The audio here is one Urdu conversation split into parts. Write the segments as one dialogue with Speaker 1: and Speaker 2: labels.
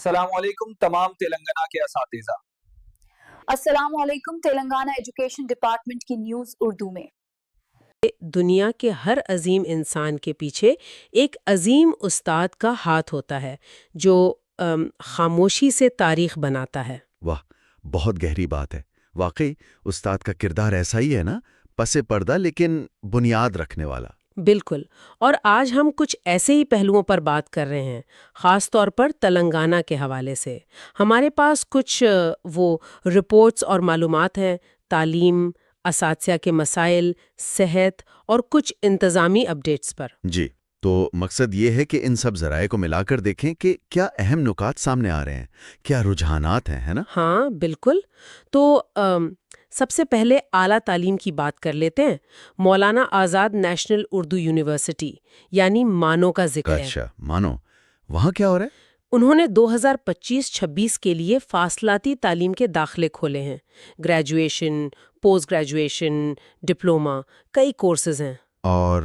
Speaker 1: السلام علیکم تمام تلنگانہ کے اساتذہ۔
Speaker 2: السلام علیکم تلنگانہ ایجوکیشن ڈپارٹمنٹ کی نیوز اردو میں۔
Speaker 3: دنیا کے ہر عظیم انسان کے پیچھے ایک عظیم استاد کا ہاتھ ہوتا ہے جو خاموشی سے تاریخ بناتا ہے۔
Speaker 4: واہ، بہت گہری بات ہے۔ واقعی استاد کا کردار ایسا ہی ہے نا، پس پردہ لیکن بنیاد رکھنے والا۔
Speaker 3: بالکل، اور آج ہم کچھ ایسے ہی پہلوؤں پر بات کر رہے ہیں، خاص طور پر تلنگانہ کے حوالے سے۔ ہمارے پاس کچھ وہ رپورٹس اور معلومات ہیں، تعلیم، اساتذہ کے مسائل، صحت اور کچھ انتظامی اپڈیٹس پر۔
Speaker 4: جی، تو مقصد یہ ہے کہ ان سب ذرائع کو ملا کر دیکھیں کہ کیا اہم نکات سامنے آ رہے ہیں، کیا رجحانات ہیں، ہے نا؟
Speaker 3: ہاں بالکل۔ تو سب سے پہلے اعلیٰ تعلیم کی بات کر لیتے ہیں۔ مولانا آزاد نیشنل اردو یونیورسٹی یعنی مانو کا ذکر ہے۔
Speaker 4: اچھا، مانو، وہاں کیا ہو رہا ہے؟
Speaker 3: انہوں نے 2025-26 کے لیے فاصلاتی تعلیم کے داخلے کھولے ہیں۔ گریجویشن، پوسٹ گریجویشن، ڈپلومہ، کئی کورسز ہیں۔
Speaker 4: اور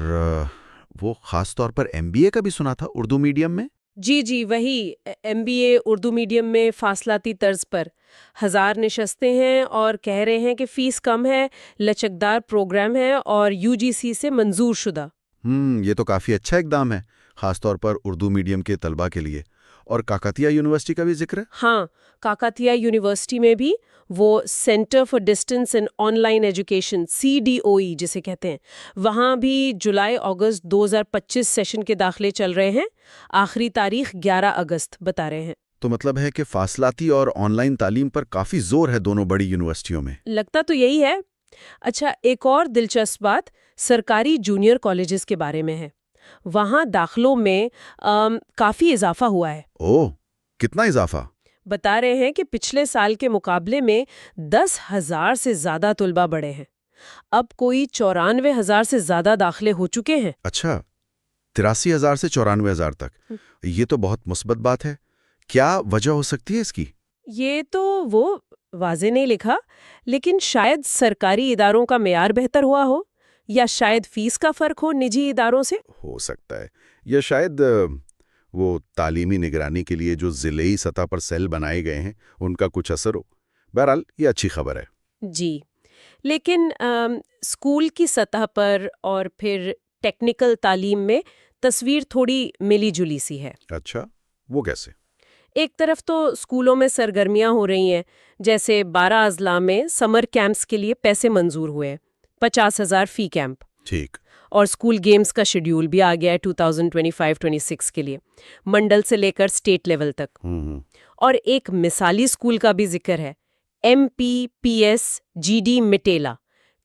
Speaker 4: وہ خاص طور پر MBA کا بھی سنا تھا اردو میڈیم میں؟
Speaker 3: جی وہی MBA اردو میڈیم میں فاصلاتی طرز پر 1000 نشستیں ہیں، اور کہہ رہے ہیں کہ فیس کم ہے، لچکدار پروگرام ہے اور UGC سے منظور شدہ۔
Speaker 4: یہ تو کافی اچھا اقدام ہے، خاص طور پر اردو میڈیم کے طلباء کے لیے۔ اور کاکتیہ یونیورسٹی کا بھی ذکر ہے؟
Speaker 3: ہاں، کاکتیہ یونیورسٹی میں بھی وہ centre for distance and on line education CDOE جسے کہتے ہیں، وہاں بھی جولائی-اگست 2025 سیشن کے داخلے چل رہے ہیں۔ آخری تاریخ 11 اگست بتا رہے ہیں۔
Speaker 4: تو مطلب ہے کہ فاصلاتی اور آن لائن تعلیم پر کافی زور ہے دونوں بڑی یونیورسٹیوں میں۔
Speaker 3: لگتا تو یہی ہے۔ اچھا، ایک اور دلچسپ بات سرکاری جونیئر کالجز کے بارے میں ہے۔ وہاں داخلوں میں کافی اضافہ ہوا ہے۔
Speaker 4: اوہ، کتنا اضافہ؟
Speaker 3: بتا رہے ہیں کہ پچھلے سال کے مقابلے میں 10,000 سے زیادہ طلبہ بڑھے ہیں۔ اب کوئی 94,000 سے زیادہ داخلے ہو چکے ہیں۔
Speaker 4: اچھا، 83,000 سے 94,000 تک، یہ تو بہت مثبت بات ہے۔ کیا وجہ ہو سکتی ہے اس کی؟
Speaker 3: یہ تو وہ واضح نہیں لکھا، لیکن شاید سرکاری اداروں کا معیار بہتر ہوا ہو، یا شاید فیس کا فرق ہو نجی اداروں سے۔
Speaker 4: ہو سکتا ہے، یا شاید وہ تعلیمی نگرانی کے لیے جو ضلعی سطح پر سیل بنائے گئے ہیں ان کا کچھ اثر ہو۔ بہرحال یہ اچھی خبر ہے۔
Speaker 3: جی، لیکن اسکول کی سطح پر اور پھر ٹیکنیکل تعلیم میں تصویر تھوڑی ملی جلی سی ہے۔
Speaker 4: اچھا، وہ کیسے؟
Speaker 3: ایک طرف تو اسکولوں میں سرگرمیاں ہو رہی ہیں، جیسے 12 اضلاع میں سمر کیمپس کے لیے پیسے منظور ہوئے، 50,000 فی کیمپ۔
Speaker 4: ٹھیک۔
Speaker 3: اور اسکول گیمز کا شیڈیول بھی آ گیا ہے 2025-26 کے لیے، منڈل سے لے کر اسٹیٹ لیول تک۔ اور ایک مثالی اسکول کا بھی ذکر ہے، MPPS-GD مٹیلا،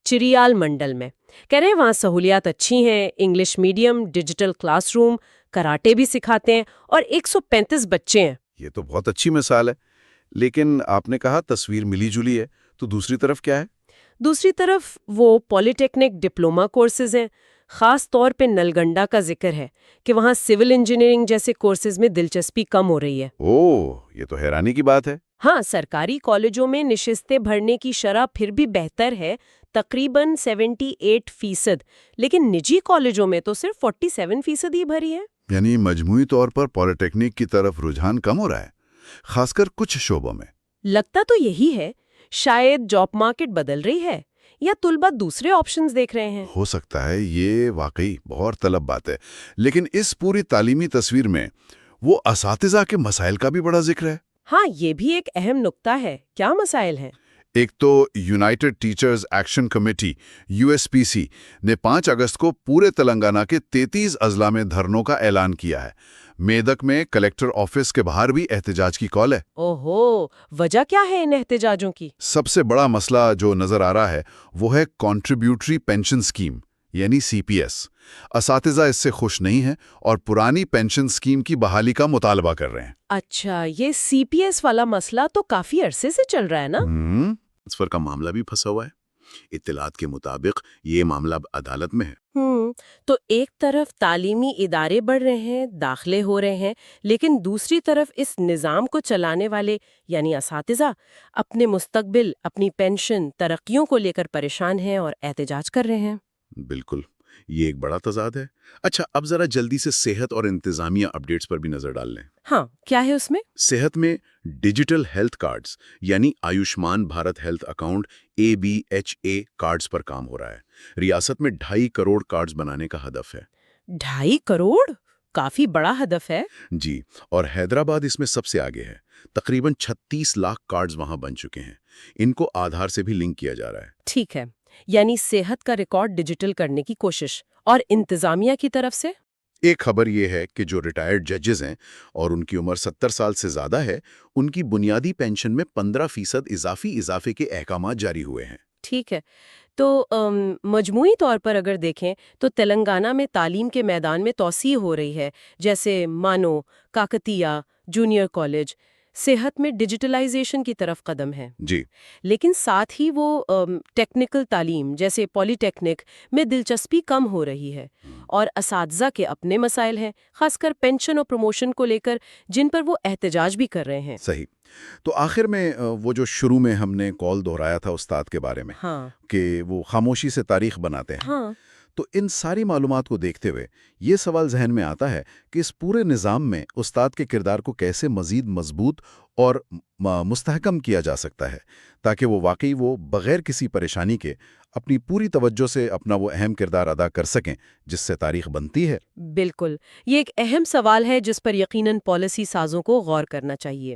Speaker 3: چریال منڈل میں۔ کہہ رہے ہیں وہاں سہولیات اچھی ہیں، English medium, digital class room, karate بھی سکھاتے ہیں، اور 135 بچے ہیں۔
Speaker 4: یہ تو بہت اچھی مثال ہے، لیکن آپ نے کہا تصویر ملی جلی ہے، تو دوسری طرف کیا ہے؟
Speaker 3: دوسری طرف وہ پولی ٹیکنک ڈپلومہ کورسز ہیں۔ خاص طور پہ نلگنڈا کا ذکر ہے کہ وہاں سول انجینئرنگ جیسے کورسز میں دلچسپی کم ہو رہی ہے۔
Speaker 4: اوہ، یہ تو حیرانی کی بات ہے۔
Speaker 3: ہاں، سرکاری کالجوں میں نشستیں بھرنے کی شرح پھر بھی بہتر ہے، تقریباً 78%، لیکن نجی کالجوں میں تو صرف 47% ہی بھری ہے۔
Speaker 5: یعنی مجموعی طور پر پولی ٹیکنک کی طرف رجحان کم ہو رہا ہے، خاص کر کچھ شعبوں میں۔
Speaker 3: لگتا تو یہی ہے، شاید جاب مارکیٹ بدل رہی ہے یا طلبہ دوسرے آپشنز دیکھ رہے ہیں۔
Speaker 5: ہو سکتا ہے، یہ واقعی بہت طلب بات ہے، لیکن اس پوری تعلیمی تصویر میں وہ اساتذہ کے مسائل کا بھی بڑا ذکر ہے۔
Speaker 3: ہاں، یہ بھی ایک اہم نکتہ ہے۔ کیا مسائل ہیں؟
Speaker 5: ایک تو United teachers action committee USPC نے 5 اگست کو پورے تلنگانہ کے 33 اضلاع میں دھرنوں کا اعلان کیا ہے۔ میدک میں کلکٹر آفس کے باہر بھی احتجاج کی کال ہے۔
Speaker 3: اوہو، وجہ کیا ہے ان احتجاجوں کی؟
Speaker 5: سب سے بڑا مسئلہ جو نظر آ رہا ہے وہ ہے کنٹریبیوٹری پینشن اسکیم یعنی CPS۔ اساتذہ اس سے خوش نہیں ہیں اور پرانی پینشن اسکیم کی بحالی کا مطالبہ کر رہے ہیں۔
Speaker 3: اچھا، یہ CPS والا مسئلہ تو کافی عرصے سے چل رہا ہے نا؟
Speaker 5: ٹرانسفر کا معاملہ بھی پھنسا ہوا ہے۔ اطلاعات کے مطابق یہ معاملہ اب عدالت میں ہے۔
Speaker 3: تو ایک طرف تعلیمی ادارے بڑھ رہے ہیں، داخلے ہو رہے ہیں، لیکن دوسری طرف اس نظام کو چلانے والے یعنی اساتذہ اپنے مستقبل، اپنی پینشن، ترقیوں کو لے کر پریشان ہیں اور احتجاج کر رہے ہیں۔
Speaker 5: بالکل،
Speaker 4: یہ ایک بڑا تضاد ہے۔ اچھا، اب ذرا جلدی سے صحت اور انتظامیہ اپڈیٹس پر بھی نظر ڈال لیں۔
Speaker 3: ہاں، کیا ہے اس میں؟
Speaker 4: صحت میں ڈیجیٹل ہیلتھ کارڈز یعنی Ayushman Bharat health account ABHA cards پر کام ہو رہا ہے۔ ریاست میں 2.5 کروڑ کارڈز بنانے کا ہدف ہے۔
Speaker 3: 2.5 کروڑ؟ کافی بڑا ہدف ہے۔
Speaker 4: جی، اور حیدرآباد اس میں سب سے آگے ہے۔ تقریباً 36 لاکھ کارڈز وہاں بن چکے ہیں۔ ان کو آدھار سے بھی لنک کیا جا رہا ہے۔
Speaker 3: ٹھیک ہے، یعنی صحت کا ریکارڈ ڈیجیٹل کرنے کی کوشش، اور انتظامیہ کی طرف سے؟
Speaker 4: ایک خبر یہ ہے کہ جو ریٹائرڈ ججز ہیں اور ان کی عمر 70 سال سے زیادہ ہے، ان کی بنیادی پینشن میں 15% اضافے کے احکامات جاری ہوئے ہیں۔
Speaker 3: ٹھیک ہے، تو مجموعی طور پر اگر دیکھیں تو تلنگانہ میں تعلیم کے میدان میں توسیع ہو رہی ہے، جیسے مانو، کاکتیہ، جونیئر کالج، صحت میں ڈیجیٹلائزیشن کی طرف قدم ہے۔
Speaker 4: جی،
Speaker 3: لیکن ساتھ ہی وہ ٹیکنیکل تعلیم جیسے پولی ٹیکنک میں دلچسپی کم ہو رہی ہے، اور اساتذہ کے اپنے مسائل ہیں، خاص کر پینشن اور پروموشن کو لے کر، جن پر وہ احتجاج بھی کر رہے ہیں۔
Speaker 4: صحیح۔ تو آخر میں وہ جو شروع میں ہم نے کال دہرایا تھا استاد کے بارے میں،
Speaker 3: ہاں
Speaker 4: کہ وہ خاموشی سے تاریخ بناتے ہیں،
Speaker 3: ہاں
Speaker 4: تو ان ساری معلومات کو دیکھتے ہوئے یہ سوال ذہن میں آتا ہے کہ اس پورے نظام میں استاد کے کردار کو کیسے مزید مضبوط اور مستحکم کیا جا سکتا ہے، تاکہ وہ واقعی بغیر کسی پریشانی کے اپنی پوری توجہ سے اپنا وہ اہم کردار ادا کر سکیں جس سے تاریخ بنتی ہے۔
Speaker 3: بالکل، یہ ایک اہم سوال ہے جس پر یقیناً پالیسی سازوں کو غور کرنا چاہیے۔